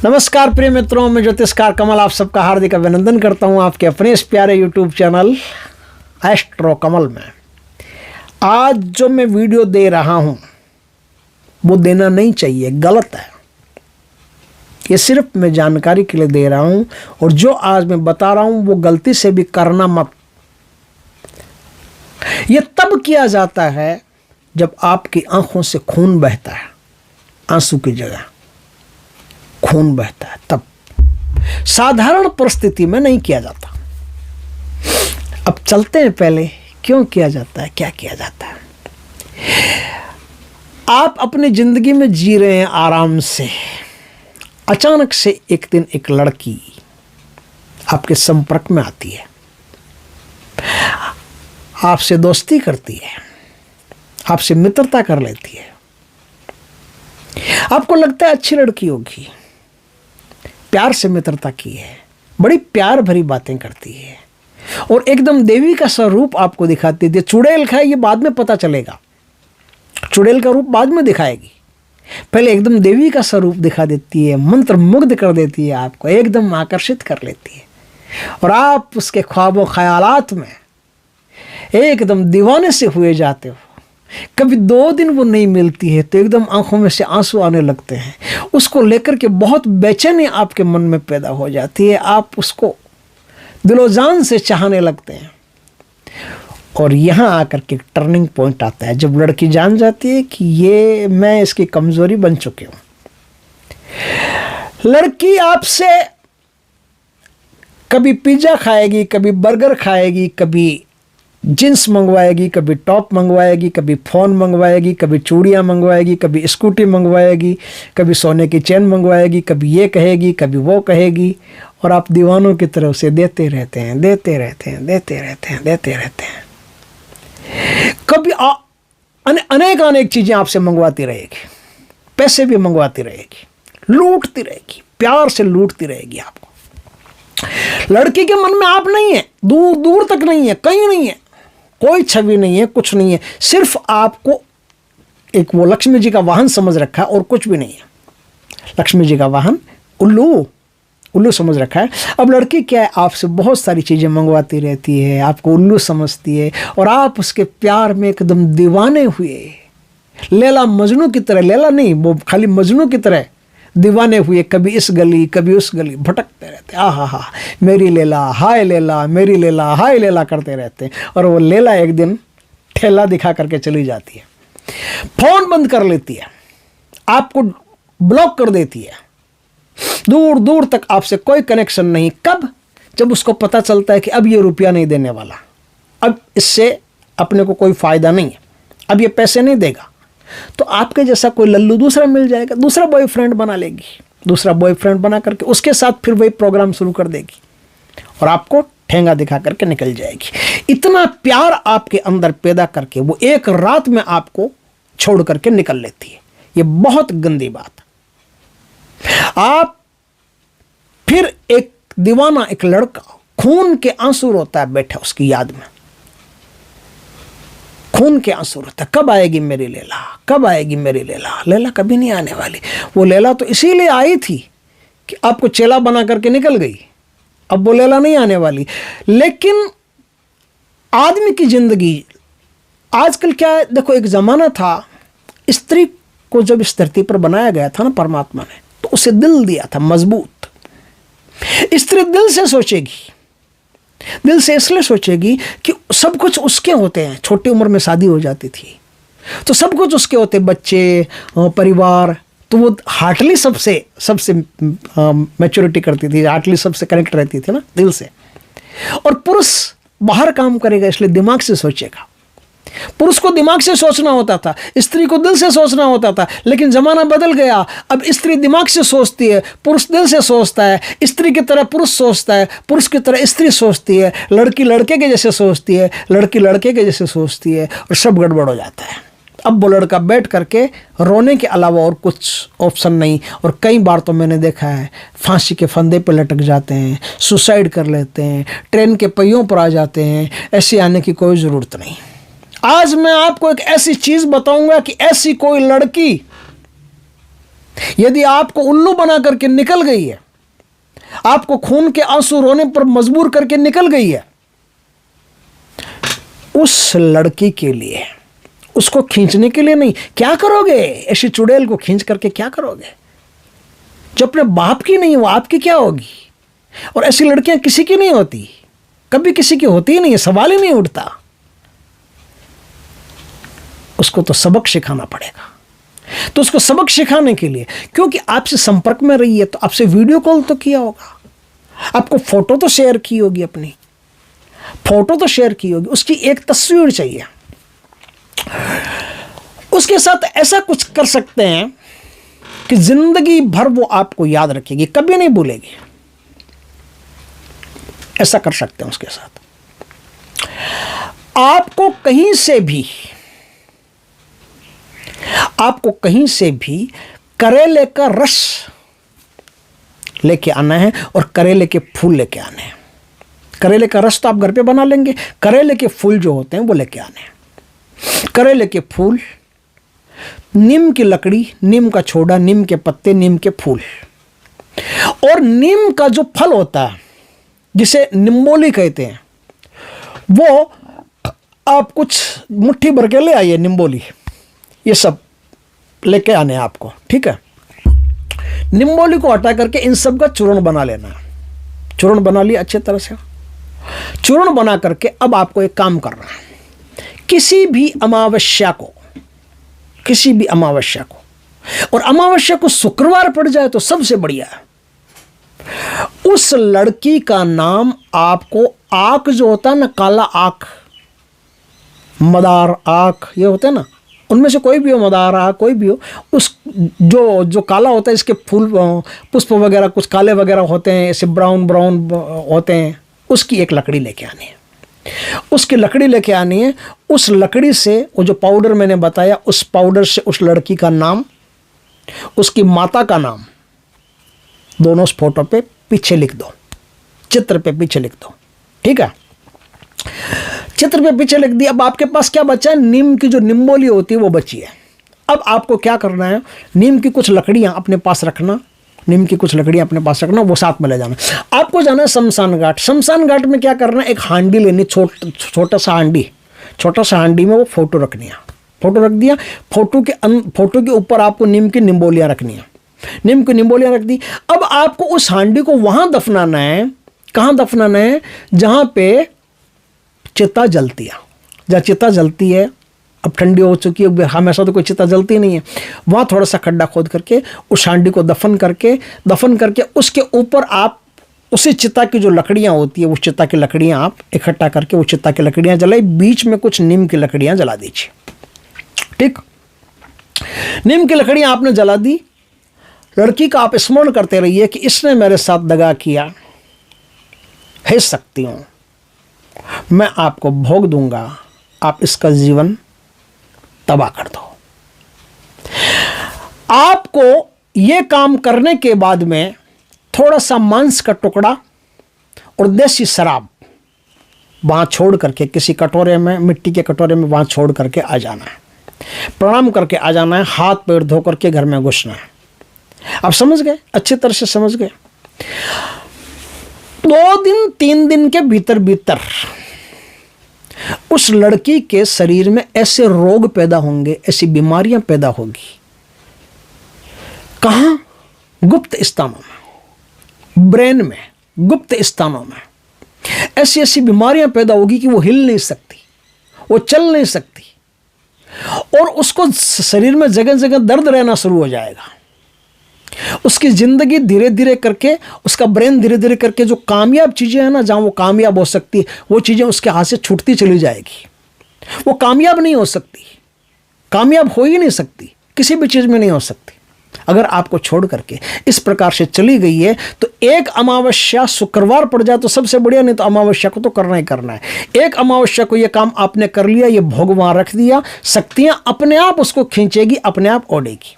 नमस्कार प्रिय मित्रों, मैं ज्योतिषकार कमल आप सबका हार्दिक अभिनंदन करता हूं आपके अपने इस प्यारे यूट्यूब चैनल एस्ट्रो कमल में। आज जो मैं वीडियो दे रहा हूं वो देना नहीं चाहिए, गलत है। ये सिर्फ मैं जानकारी के लिए दे रहा हूं और जो आज मैं बता रहा हूं वो गलती से भी करना मत। ये तब किया जाता है जब आपकी आंखों से खून बहता है, आंसू की जगह खून बहता है, तब। साधारण परिस्थिति में नहीं किया जाता। अब चलते हैं पहले क्यों किया जाता है, क्या किया जाता है। आप अपनी जिंदगी में जी रहे हैं आराम से, अचानक से एक दिन एक लड़की आपके संपर्क में आती है, आपसे दोस्ती करती है, आपसे मित्रता कर लेती है। आपको लगता है अच्छी लड़की होगी, प्यार से मित्रता की है, बड़ी प्यार भरी बातें करती है और एकदम देवी का स्वरूप आपको दिखाती है। चुड़ैल का ये बाद में पता चलेगा, चुड़ैल का रूप बाद में दिखाएगी, पहले एकदम देवी का स्वरूप दिखा देती है, मंत्र मुग्ध कर देती है, आपको एकदम आकर्षित कर लेती है और आप उसके ख्वाबों ख्यालात में एकदम दीवाने से हुए जाते हो। कभी 2 दिन वो नहीं मिलती है तो एकदम आंखों में से आंसू आने लगते हैं, उसको लेकर के बहुत बेचैनी आपके मन में पैदा हो जाती है, आप उसको दिलो जान से चाहने लगते हैं। और यहाँ आकर के टर्निंग पॉइंट आता है जब लड़की जान जाती है कि ये मैं इसकी कमजोरी बन चुकी हूँ। लड़की आपसे कभी पिज्जा खाएगी, कभी बर्गर खाएगी, कभी जींस मंगवाएगी, कभी टॉप मंगवाएगी, कभी फ़ोन मंगवाएगी, कभी चूड़ियाँ मंगवाएगी, कभी स्कूटी मंगवाएगी, कभी सोने की चेन मंगवाएगी, कभी ये कहेगी, कभी वो कहेगी और आप दीवानों की तरफ से देते रहते हैं, देते रहते हैं, देते रहते हैं, देते रहते हैं। कभी अनेक चीज़ें आपसे मंगवाती रहेगी, पैसे भी मंगवाती रहेगी, लूटती रहेगी, प्यार से लूटती रहेगी आपको। लड़की के मन में आप नहीं है, दूर दूर तक नहीं है, कहीं नहीं है, कोई छवि नहीं है, कुछ नहीं है, सिर्फ आपको एक वो लक्ष्मी जी का वाहन समझ रखा है और कुछ भी नहीं है। लक्ष्मी जी का वाहन उल्लू समझ रखा है। अब लड़की क्या है, आपसे बहुत सारी चीज़ें मंगवाती रहती है, आपको उल्लू समझती है और आप उसके प्यार में एकदम दीवाने हुए, लैला मजनू की तरह, लैला नहीं वो खाली मजनू की तरह दीवाने हुए, कभी इस गली कभी उस गली भटकते रहते। हा मेरी लैला, हाय लैला, मेरी लैला, हाय लैला करते रहते हैं और वो लैला एक दिन ठेला दिखा करके चली जाती है, फोन बंद कर लेती है, आपको ब्लॉक कर देती है, दूर दूर तक आपसे कोई कनेक्शन नहीं। कब? जब उसको पता चलता है कि अब ये रुपया नहीं देने वाला, अब इससे अपने को कोई फायदा नहीं है, अब ये पैसे नहीं देगा, तो आपके जैसा कोई लल्लू दूसरा मिल जाएगा, दूसरा बॉयफ्रेंड बना लेगी, दूसरा बॉयफ्रेंड बना करके उसके साथ फिर वही प्रोग्राम शुरू कर देगी और आपको ठेंगा दिखा करके निकल जाएगी। इतना प्यार आपके अंदर पैदा करके वो एक रात में आपको छोड़ करके निकल लेती है। ये बहुत गंदी बात है। आप फिर एक दीवाना, एक लड़का खून के आंसू रोता है बैठा उसकी याद में, खून के आंसू रोता है, कब आएगी मेरी लैला, कब आएगी मेरी लैला। लैला कभी नहीं आने वाली। वो लैला तो इसीलिए आई थी कि आपको चेला बना करके निकल गई, अब वो लैला नहीं आने वाली। लेकिन आदमी की जिंदगी आजकल क्या है, देखो एक जमाना था, स्त्री को जब इस धरती पर बनाया गया था ना परमात्मा ने, तो उसे दिल दिया था मजबूत। स्त्री दिल से सोचेगी, दिल से इसलिए सोचेगी कि सब कुछ उसके होते हैं। छोटी उम्र में शादी हो जाती थी तो सब कुछ उसके होते, बच्चे, परिवार, तो वो हार्टली सबसे मैच्योरिटी करती थी, हार्टली सबसे कनेक्ट रहती थी ना दिल से। और पुरुष बाहर काम करेगा इसलिए दिमाग से सोचेगा। पुरुष को दिमाग से सोचना होता था, स्त्री को दिल से सोचना होता था। लेकिन ज़माना बदल गया, अब स्त्री दिमाग से सोचती है, पुरुष दिल से सोचता है। स्त्री की तरह पुरुष सोचता है, पुरुष की तरह स्त्री सोचती है, लड़की लड़के के जैसे सोचती है, लड़की लड़के के जैसे सोचती है और सब गड़बड़ हो जाता है। अब वो लड़का बैठ करके रोने के अलावा और कुछ ऑप्शन नहीं। और कई बार तो मैंने देखा है फांसी के फंदे पर लटक जाते हैं, सुसाइड कर लेते हैं, ट्रेन के पहियों पर आ जाते हैं। ऐसे आने की कोई ज़रूरत नहीं। आज मैं आपको एक ऐसी चीज बताऊंगा कि ऐसी कोई लड़की यदि आपको उल्लू बना करके निकल गई है, आपको खून के आंसू रोने पर मजबूर करके निकल गई है, उस लड़की के लिए, उसको खींचने के लिए नहीं, क्या करोगे? ऐसी चुड़ैल को खींच करके क्या करोगे? जो अपने बाप की नहीं, वो आपकी क्या होगी? और ऐसी लड़कियां किसी की नहीं होती, कभी किसी की होती ही नहीं है, सवाल ही नहीं उठता। उसको तो सबक सिखाना पड़ेगा। तो उसको सबक सिखाने के लिए, क्योंकि आपसे संपर्क में रही है, तो आपसे वीडियो कॉल तो किया होगा, आपको फोटो तो शेयर की होगी, अपनी फोटो तो शेयर की होगी, उसकी एक तस्वीर चाहिए। उसके साथ ऐसा कुछ कर सकते हैं कि जिंदगी भर वो आपको याद रखेगी, कभी नहीं भूलेगी। ऐसा कर सकते हैं उसके साथ। आपको कहीं से भी करेले का रस लेके आना है और करेले के फूल लेके आने हैं। करेले का रस तो आप घर पे बना लेंगे, करेले के फूल जो होते हैं वो लेके आने हैं। करेले के फूल, नीम की लकड़ी, नीम का छोड़ा, नीम के पत्ते, नीम के फूल, और नीम का जो फल होता है जिसे निम्बोली कहते हैं, वो आप कुछ मुट्ठी भर के ले आइए। निम्बोली, ये सब लेके आने हैं आपको, ठीक है। निम्बोली को हटा करके इन सब का चूर्ण बना लेना है। चूर्ण बना लिया अच्छे तरह से। चूर्ण बना करके अब आपको एक काम करना है, किसी भी अमावस्या को, और अमावस्या को शुक्रवार पड़ जाए तो सबसे बढ़िया है। उस लड़की का नाम आपको, आंख जो होता है ना, काला आंख, मदार आंख, ये होते हैं ना, उनमें से कोई भी हो, मदार आंख कोई भी हो, उस जो काला होता है, इसके फूल पुष्प वगैरह कुछ काले वगैरह होते हैं, ऐसे ब्राउन होते हैं, उसकी एक लकड़ी लेके आनी है। उसकी लकड़ी लेके आनी है। उस लकड़ी से वो जो पाउडर मैंने बताया, उस पाउडर से उस लड़की का नाम, उसकी माता का नाम दोनों उस फोटो पे पीछे लिख दो, चित्र पे पीछे लिख दो, ठीक है। चित्र पे पीछे लिख दिया। अब आपके पास क्या बचा है? नीम की जो निम्बोली होती है वो बची है। अब आपको क्या करना है, नीम की कुछ लकड़ियां अपने पास रखना, वो साथ में ले जाना। आपको जाना है शमशान घाट। शमशान घाट में क्या करना है, एक हांडी लेनी, छोटा सा हांडी में वो फोटो रखनी है। फोटो रख दिया, फोटो के ऊपर आपको नीम की निम्बोलियां रखनी है। नीम की निम्बोलियां रख दी। अब आपको उस हांडी को वहां दफनाना है। कहां दफनाना है? जहां पे चिता जलती है। जहाँ चिता जलती है, अब ठंडी हो चुकी है, हमेशा तो कोई चिता जलती नहीं है, वहाँ थोड़ा सा खड्डा खोद करके उस हांडी को दफन करके उसके ऊपर आप उसी चिता की जो लकड़ियाँ होती है, उस चिता की लकड़ियाँ आप इकट्ठा करके उस चिता की लकड़ियाँ जलाई, बीच में कुछ नीम की लकड़ियाँ जला दीजिए, ठीक। नीम की लकड़ियाँ आपने जला दी। लड़की का आप स्मरण करते रहिए कि इसने मेरे साथ दगा किया, हे शक्ति हूँ, मैं आपको भोग दूंगा, आप इसका जीवन तबाह कर दो। आपको यह काम करने के बाद में थोड़ा सा मांस का टुकड़ा और देसी शराब वहां छोड़ करके किसी कटोरे में, मिट्टी के कटोरे में वहां छोड़ करके आ जाना है। प्रणाम करके आ जाना है, हाथ पैर धो करके घर में घुसना है। आप समझ गए? अच्छी तरह से समझ गए। 2 दिन 3 दिन के भीतर उस लड़की के शरीर में ऐसे रोग पैदा होंगे, ऐसी बीमारियां पैदा होगी। कहां? गुप्त स्थानों में, ब्रेन में, गुप्त स्थानों में ऐसी ऐसी बीमारियां पैदा होगी कि वो हिल नहीं सकती, वो चल नहीं सकती, और उसको शरीर में जगह जगह दर्द रहना शुरू हो जाएगा। उसकी जिंदगी धीरे धीरे करके, उसका ब्रेन धीरे धीरे करके, जो कामयाब चीजें हैं ना, जहां वो कामयाब हो सकती है, वो चीजें उसके हाथ से छूटती चली जाएगी। वो कामयाब नहीं हो सकती, कामयाब हो ही नहीं सकती, किसी भी चीज में नहीं हो सकती। अगर आपको छोड़ करके इस प्रकार से चली गई है, तो एक अमावस्या शुक्रवार पड़ जाए तो सबसे बढ़िया, नहीं तो अमावस्या को तो करना ही करना है। एक अमावस्या को ये काम आपने कर लिया, ये भोग वहां रख दिया, शक्तियां अपने आप उसको खींचेगी, अपने आप ओढ़ेगी।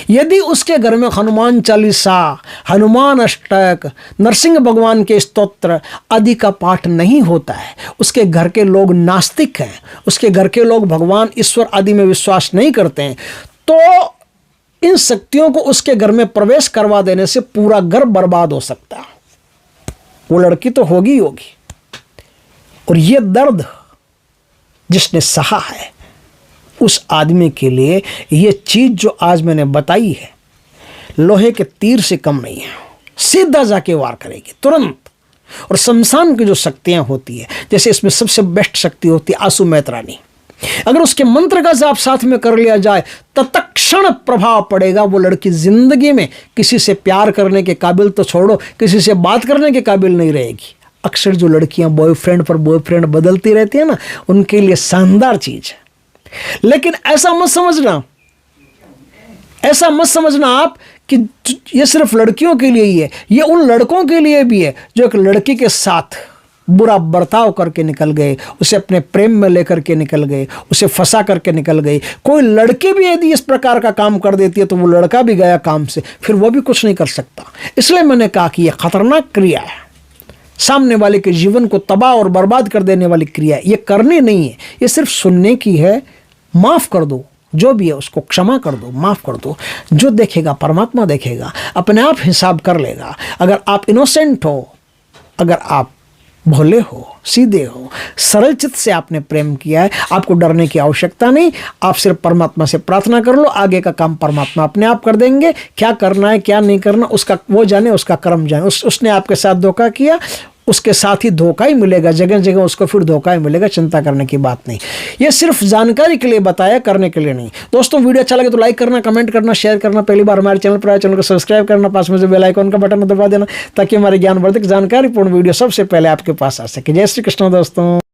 यदि उसके घर में हनुमान चालीसा, हनुमान अष्टक, नरसिंह भगवान के स्तोत्र आदि का पाठ नहीं होता है, उसके घर के लोग नास्तिक हैं, उसके घर के लोग भगवान ईश्वर आदि में विश्वास नहीं करते हैं, तो इन शक्तियों को उसके घर में प्रवेश करवा देने से पूरा घर बर्बाद हो सकता है। वो लड़की तो होगी ही होगी। और ये दर्द जिसने सहा है उस आदमी के लिए ये चीज जो आज मैंने बताई है लोहे के तीर से कम नहीं है। सीधा जाके वार करेगी तुरंत। और शमशान की जो शक्तियां होती है, जैसे इसमें सबसे बेस्ट शक्ति होती है आंसू मैत्रानी, अगर उसके मंत्र का जाप साथ में कर लिया जाए तत्क्षण प्रभाव पड़ेगा। वो लड़की जिंदगी में किसी से प्यार करने के काबिल तो छोड़ो, किसी से बात करने के काबिल नहीं रहेगी। अक्सर जो लड़कियां बॉयफ्रेंड पर बॉयफ्रेंड बदलती रहती है ना, उनके लिए शानदार चीज है। लेकिन ऐसा मत समझना आप कि ये सिर्फ लड़कियों के लिए ही है, ये उन लड़कों के लिए भी है जो एक लड़की के साथ बुरा बर्ताव करके निकल गए, उसे अपने प्रेम में लेकर के निकल गए, उसे फंसा करके निकल गए। कोई लड़की भी यदि इस प्रकार का काम कर देती है तो वो लड़का भी गया काम से, फिर वो भी कुछ नहीं कर सकता। इसलिए मैंने कहा कि यह खतरनाक क्रिया है, सामने वाले के जीवन को तबाह और बर्बाद कर देने वाली क्रिया है। ये करनी नहीं है, ये सिर्फ सुनने की है। माफ़ कर दो, जो भी है उसको क्षमा कर दो, माफ़ कर दो। जो देखेगा परमात्मा देखेगा, अपने आप हिसाब कर लेगा। अगर आप इनोसेंट हो, अगर आप भोले हो, सीधे हो, सरल चित्त से आपने प्रेम किया है, आपको डरने की आवश्यकता नहीं। आप सिर्फ परमात्मा से प्रार्थना कर लो, आगे का काम परमात्मा अपने आप कर देंगे। क्या करना है क्या नहीं करना उसका वो जाने, उसका कर्म जाने। उसने आपके साथ धोखा किया, उसके साथ ही धोखा ही मिलेगा, जगह जगह उसको फिर धोखा ही मिलेगा। चिंता करने की बात नहीं। ये सिर्फ जानकारी के लिए बताया, करने के लिए नहीं। दोस्तों वीडियो अच्छा लगे तो लाइक करना, कमेंट करना, शेयर करना। पहली बार हमारे चैनल पर आए, चैनल को सब्सक्राइब करना, पास में जो बेल आइकन का बटन दबा देना ताकि हमारी ज्ञानवर्धक जानकारीपूर्ण वीडियो सबसे पहले आपके पास आ सके। जय श्री कृष्ण दोस्तों।